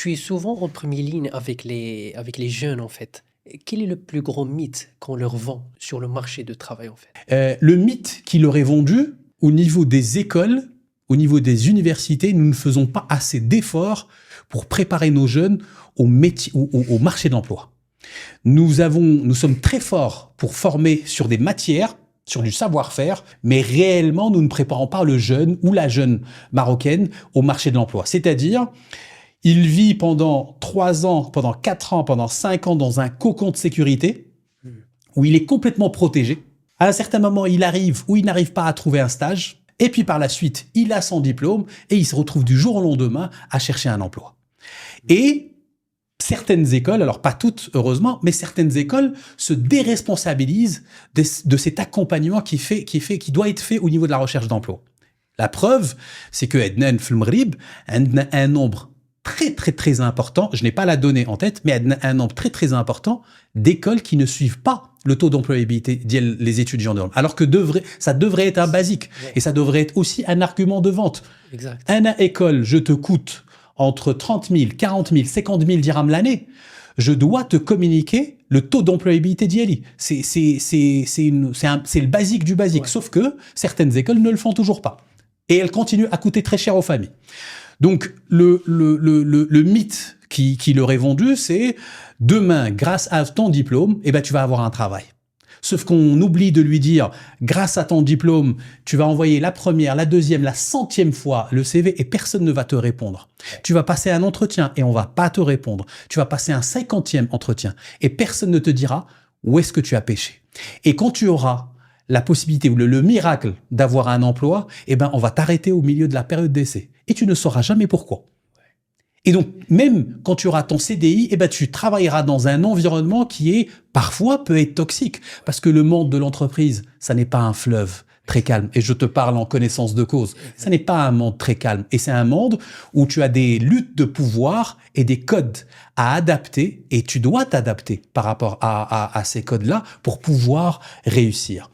Tu es souvent en première ligne avec les jeunes, en fait. Quel est le plus gros mythe qu'on leur vend sur le marché de travail, en fait? Le mythe qui leur est vendu, au niveau des écoles, au niveau des universités, nous ne faisons pas assez d'efforts pour préparer nos jeunes au métier, au marché de l'emploi. Nous sommes très forts pour former sur des matières, sur du savoir-faire, mais réellement, nous ne préparons pas le jeune ou la jeune marocaine au marché de l'emploi. C'est-à-dire, il vit pendant 3 ans, pendant 4 ans, pendant 5 ans dans un cocon de sécurité où il est complètement protégé. À un certain moment, il arrive ou il n'arrive pas à trouver un stage. Et puis par la suite, il a son diplôme et il se retrouve du jour au lendemain à chercher un emploi. Et certaines écoles, alors pas toutes heureusement, mais certaines écoles se déresponsabilisent de cet accompagnement qui doit être fait au niveau de la recherche d'emploi. La preuve, c'est que Ednan Fulmrib a un nombre très important, je n'ai pas la donnée en tête, mais un nombre très important d'écoles qui ne suivent pas le taux d'employabilité des étudiants de l'homme. Alors que ça devrait être un basique. Et ça devrait être aussi un argument de vente. Exact. Une école, je te coûte entre 30 000, 40 000, 50 000 dirhams l'année. Je dois te communiquer le taux d'employabilité d'IELI. C'est le basique du basique. Ouais. Sauf que certaines écoles ne le font toujours pas. Et elles continuent à coûter très cher aux familles. Donc, le mythe qui leur est vendu, c'est demain, grâce à ton diplôme, tu vas avoir un travail. Sauf qu'on oublie de lui dire, grâce à ton diplôme, tu vas envoyer la première, la deuxième, la 100e fois le CV et personne ne va te répondre. Tu vas passer un entretien et on va pas te répondre. Tu vas passer un 50e entretien et personne ne te dira où est-ce que tu as pêché. Et quand tu auras la possibilité ou le miracle d'avoir un emploi, on va t'arrêter au milieu de la période d'essai. Et tu ne sauras jamais pourquoi. Et donc, même quand tu auras ton CDI, tu travailleras dans un environnement qui parfois peut être toxique. Parce que le monde de l'entreprise, ça n'est pas un fleuve très calme. Et je te parle en connaissance de cause. Ça n'est pas un monde très calme. Et c'est un monde où tu as des luttes de pouvoir et des codes à adapter. Et tu dois t'adapter par rapport à ces codes-là pour pouvoir réussir.